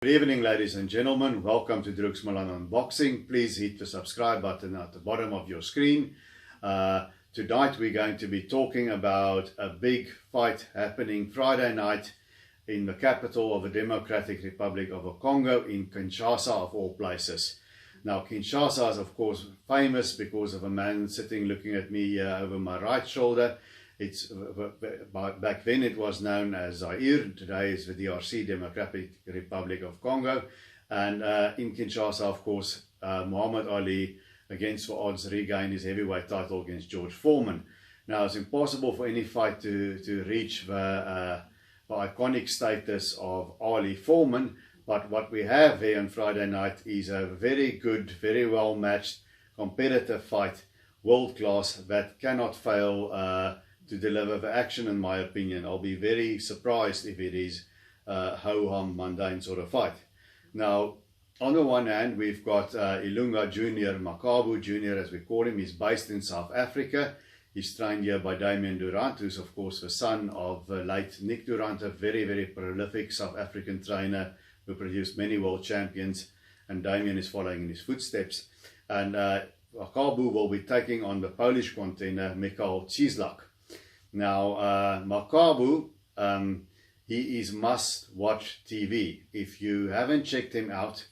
Good evening, ladies and gentlemen. Welcome to Druk's Milan Unboxing. Please hit the subscribe button at the bottom of your screen. Tonight we're going to be talking about a big fight happening Friday night in the capital of the Democratic Republic of the Congo, in Kinshasa of all places. Now Kinshasa is of course famous because of a man sitting looking at me over my right shoulder. Back then it was known as Zaire, today is the DRC, Democratic Republic of Congo. And in Kinshasa, of course, Muhammad Ali, against the odds, regained his heavyweight title against George Foreman. Now it's impossible for any fight to reach the iconic status of Ali Foreman, but what we have here on Friday night is a very good, very well matched, competitive fight, world class, that cannot fail to deliver the action, in my opinion. I'll be very surprised if it is a ho-hum, mundane sort of fight. Now, on the one hand, we've got Ilunga Jr., Makabu Jr., as we call him. He's based in South Africa. He's trained here by Damian Durant, who's of course the son of the late Nick Durant, a very, very prolific South African trainer who produced many world champions, and Damian is following in his footsteps. And Makabu will be taking on the Polish contender Michal Cieslak. Now, Makabu, he is must-watch TV. If you haven't checked him out,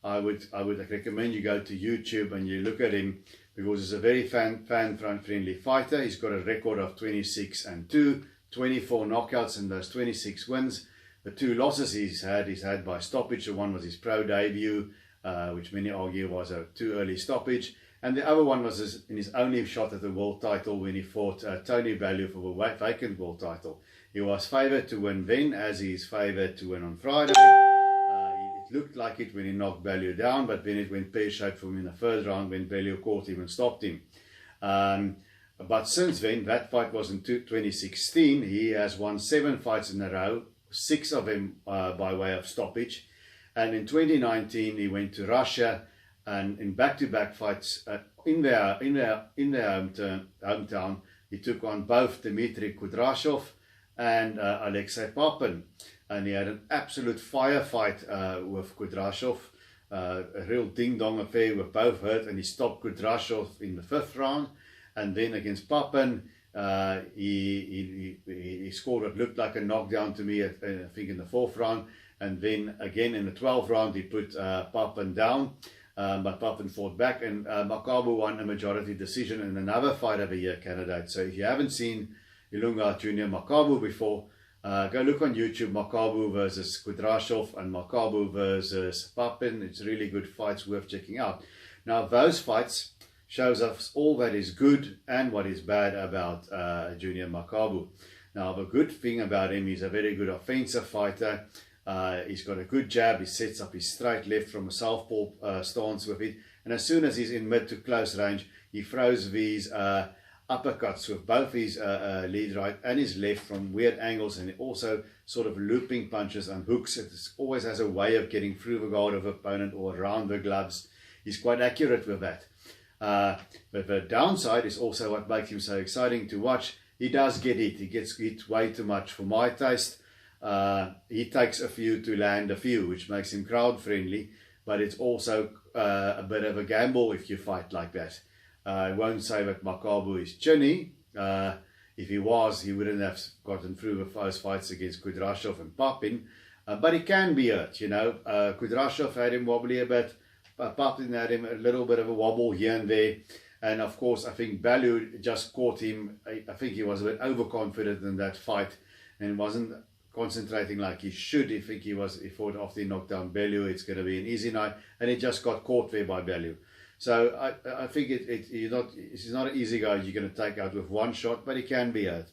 I would recommend you go to YouTube and you look at him, because he's a very fan-friendly fighter. He's got a record of 26-2, 24 knockouts in those 26 wins. The 2 losses he's had by stoppage. The one was his pro debut, which many argue was a too early stoppage. And the other one was in his only shot at the world title when he fought Tony Bellew for the vacant world title. He was favoured to win then, as he is favoured to win on Friday. It looked like it when he knocked Bellew down, but then it went pear-shaped for him in the first round when Bellew caught him and stopped him. But since then, that fight was in 2016, he has won 7 fights in a row, 6 of them by way of stoppage. And in 2019, he went to Russia, and in back-to-back fights in their hometown, he took on both Dmitry Kudryashov and Alexei Papin, and he had an absolute firefight with Kudryashov, a real ding-dong affair with both hurt, and he stopped Kudryashov in the 5th round. And then against Papin, he scored what looked like a knockdown to me, I think in the 4th round, and then again in the 12th round he put Papin down. But Papin fought back, and Makabu won a majority decision in another Fight of the Year candidate. So if you haven't seen Ilunga Jr. Makabu before, go look on YouTube, Makabu versus Kudryashov and Makabu versus Papin. It's really good fights worth checking out. Now those fights shows us all that is good and what is bad about Junior Makabu. Now the good thing about him, he's a very good offensive fighter. He's got a good jab. He sets up his straight left from a southpaw stance with it, and as soon as he's in mid to close range, he throws these uppercuts with both his lead right and his left from weird angles, and also sort of looping punches and hooks. It always has a way of getting through the guard of opponent or around the gloves. He's quite accurate with that. But the downside is also what makes him so exciting to watch. He does get hit. He gets hit way too much for my taste. He takes a few to land a few, which makes him crowd friendly, but it's also a bit of a gamble if you fight like that. I won't say that Makabu is chinny. If he was, he wouldn't have gotten through those fights against Kudryashov and Papin, but he can be hurt, you know. Kudryashov had him wobbly a bit, Papin had him a little bit of a wobble here and there, and of course I think Bellew just caught him. I think he was a bit overconfident in that fight and wasn't concentrating like he should. I think he thought after he knocked down Bellew, it's going to be an easy night, and he just got caught there by Bellew. So I think it's not an easy guy you're going to take out with one shot, but he can be hurt.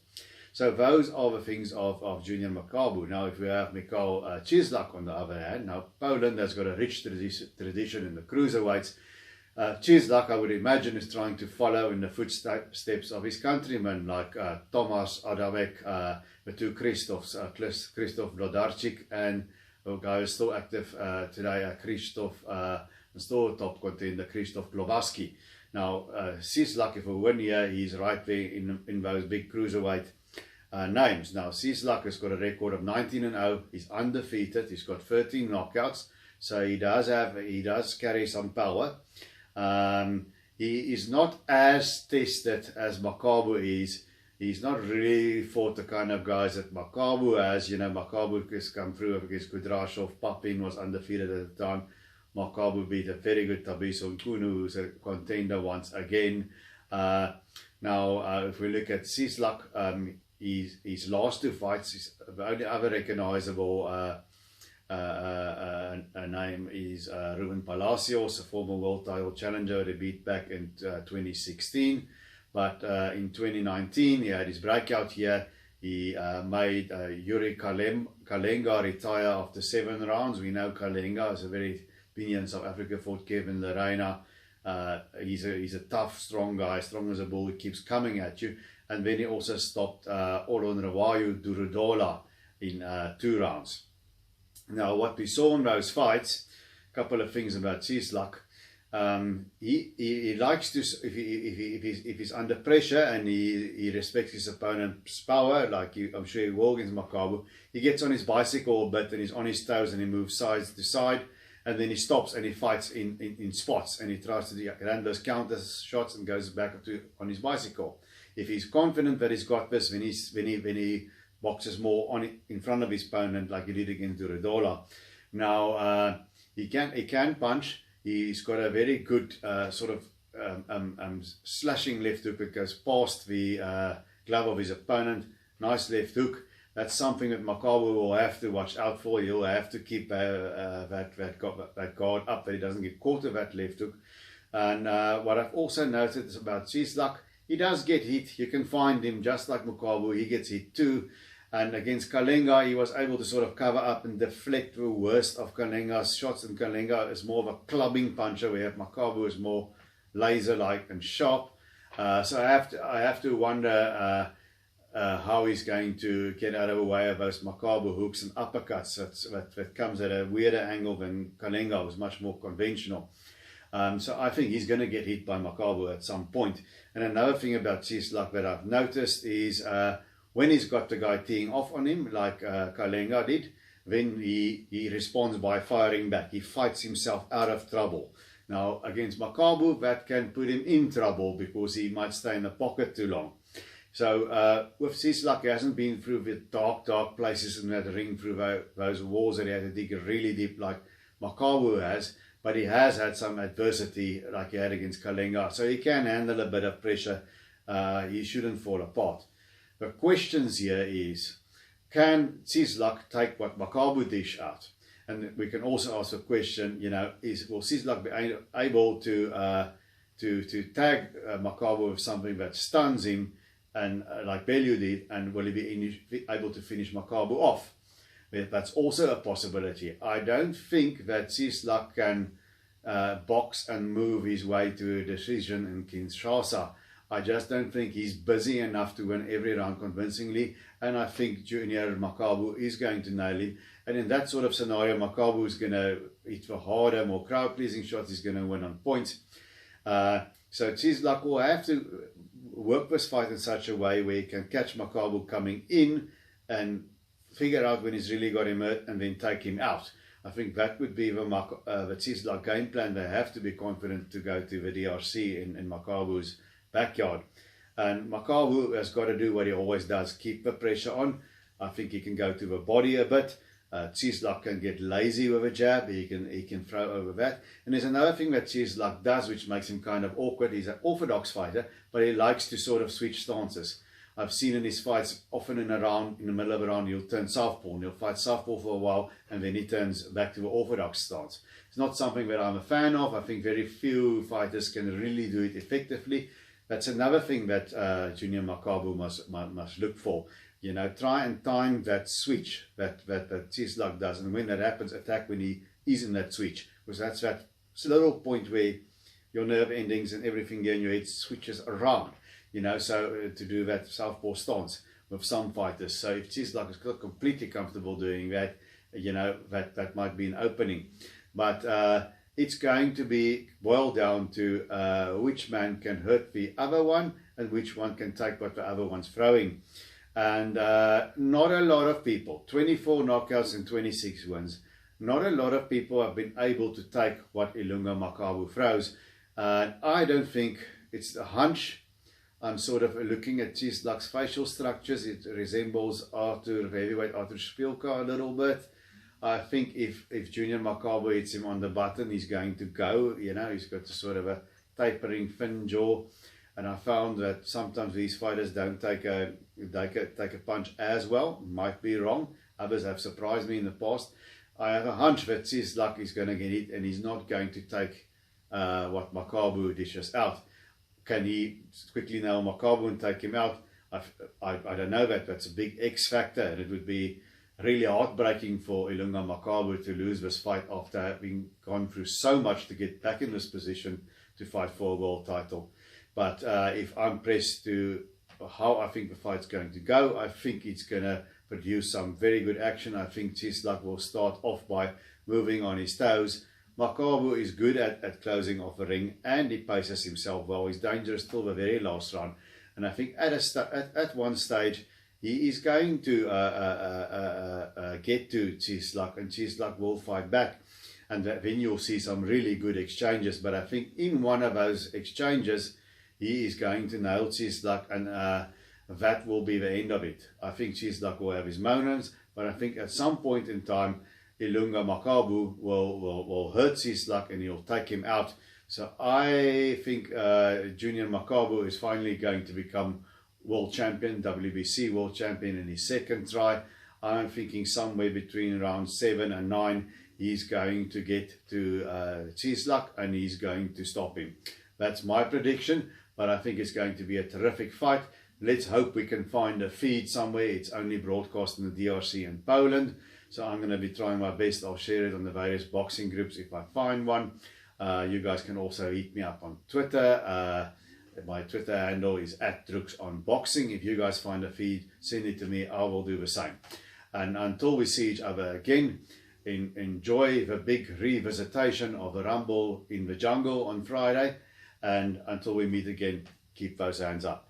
So those are the things of Junior Makabu. Now if we have Michal Cieslak on the other hand, now Poland has got a rich tradition in the cruiserweights. Cieslak, I would imagine, is trying to follow in the footsteps of his countrymen like Tomasz Adamek, the 2 Krzysztofs, Krzysztof Wlodarczyk, and a guy who's still active today, Krzysztof, still a top contender, Krzysztof Glowacki. Now, Cieslak, if we win here, he's right there in those big cruiserweight names. Now, Cieslak has got a record of 19-0. He's undefeated. He's got 13 knockouts. So he does carry some power. He is not as tested as Makabu is. He's not really fought the kind of guys that Makabu has. You know, Makabu has come through against Kudrashov. Papin was undefeated at the time. Makabu beat a very good Tabiso Nkunu, who's a contender once again. Now, if we look at Cieslak, his last 2 fights, his only other recognizable name is Ruben Palacios, a former world title challenger. He beat back in 2016. But in 2019, he had his breakout year. He made Yuri Kalenga retire after 7 rounds. We know Kalenga is a very been in South Africa, fought Kevin Lorena. He's a tough, strong guy, strong as a bull. He keeps coming at you. And then he also stopped Olon Rawayu Durudola in 2 rounds. Now, what we saw in those fights, a couple of things about Cieslak. He likes to, if he's under pressure and he respects his opponent's power, like I'm sure he will against Makabu, he gets on his bicycle a bit and he's on his toes and he moves side to side, and then he stops and he fights in spots, and he tries to run those counter shots and goes back on his bicycle. If he's confident that he's got this, when he boxes more in front of his opponent, like he did against Durudola. Now he can punch. He's got a very good sort of slashing left hook that goes past the glove of his opponent. Nice left hook. That's something that Makabu will have to watch out for. He'll have to keep that guard up, that he doesn't get caught with that left hook. And what I've also noted is about Cieslak, he does get hit. You can find him just like Makabu. He gets hit too. And against Kalenga, he was able to sort of cover up and deflect the worst of Kalenga's shots. And Kalenga is more of a clubbing puncher, where Makabu is more laser-like and sharp. So I have to wonder how he's going to get out of the way of those Makabu hooks and uppercuts that comes at a weirder angle than Kalenga, was much more conventional. So I think he's going to get hit by Makabu at some point. And another thing about Cieslak that I've noticed is when he's got the guy teeing off on him, like Kalenga did, then he responds by firing back. He fights himself out of trouble. Now, against Makabu, that can put him in trouble because he might stay in the pocket too long. So with Cieslak, he hasn't been through the dark places in that ring, through those walls that he had to dig really deep like Makabu has. But he has had some adversity like he had against Kalenga. So he can handle a bit of pressure. He shouldn't fall apart. The questions here is, can Cieslak take what Makabu dish out? And we can also ask the question, you know, will Cieslak be able to tag Makabu with something that stuns him, and like Bellew did, and will he be able to finish Makabu off? That's also a possibility. I don't think that Cieslak can box and move his way to a decision in Kinshasa. I just don't think he's busy enough to win every round convincingly, and I think Junior Makabu is going to nail him. And in that sort of scenario, Makabu is going to hit for harder, more crowd-pleasing shots. He's going to win on points. So Cieslak will have to work this fight in such a way where he can catch Makabu coming in and figure out when he's really got him hurt and then take him out. I think that would be the Cieslak game plan. They have to be confident to go to the DRC in Makabu's backyard. And Makabu has got to do what he always does, keep the pressure on. I think he can go to the body a bit. Cieslak can get lazy with a jab. He can throw over that. And there's another thing that Cieslak does which makes him kind of awkward. He's an orthodox fighter, but he likes to sort of switch stances. I've seen in his fights, often in the middle of a round, he'll turn southpaw, and he'll fight southpaw for a while, and then he turns back to the orthodox stance. It's not something that I'm a fan of. I think very few fighters can really do it effectively. That's another thing that Junior Makabu must look for. You know, try and time that switch that Cieslak does, and when that happens, attack when he is in that switch, because that's that little point where your nerve endings and everything in your head switches around. You know, so to do that southpaw stance with some fighters. So if Cieslak is completely comfortable doing that, you know, that might be an opening. But it's going to be boiled down to which man can hurt the other one and which one can take what the other one's throwing. And not a lot of people, 24 knockouts and 26 wins, not a lot of people have been able to take what Ilunga Makabu throws. I don't think it's a hunch. I'm sort of looking at Cieslak's facial structures. It resembles heavyweight Arthur Spielka a little bit. I think if Junior Makabu hits him on the button, he's going to go. You know, he's got a sort of a tapering thin jaw. And I found that sometimes these fighters don't take a punch as well. Might be wrong. Others have surprised me in the past. I have a hunch that Cieslak is going to get hit and he's not going to take what Makabu dishes out. Can he quickly nail Makabu and take him out? I don't know that. That's a big X factor, and it would be really heartbreaking for Ilunga Makabu to lose this fight after having gone through so much to get back in this position to fight for a world title. But if I'm pressed to how I think the fight's going to go, I think it's going to produce some very good action. I think Cieslak will start off by moving on his toes. Makabu is good at closing off the ring, and he paces himself well. He's dangerous till the very last round. And I think at one stage, he is going to get to Cieslak, and Cieslak will fight back. And then you'll see some really good exchanges. But I think in one of those exchanges, he is going to nail Cieslak, and that will be the end of it. I think Cieslak will have his moments, but I think at some point in time, Ilunga Makabu will hurt Cieslak and he'll take him out. So I think Junior Makabu is finally going to become world champion, WBC world champion in his second try. I'm thinking somewhere between round 7 and 9, he's going to get to Cieslak and he's going to stop him. That's my prediction, but I think it's going to be a terrific fight. Let's hope we can find a feed somewhere. It's only broadcast in the DRC and Poland. So I'm going to be trying my best. I'll share it on the various boxing groups if I find one. You guys can also hit me up on Twitter. My Twitter handle is @DruksOnBoxing. If you guys find a feed, send it to me. I will do the same. And until we see each other again, enjoy the big revisitation of the Rumble in the Jungle on Friday. And until we meet again, keep those hands up.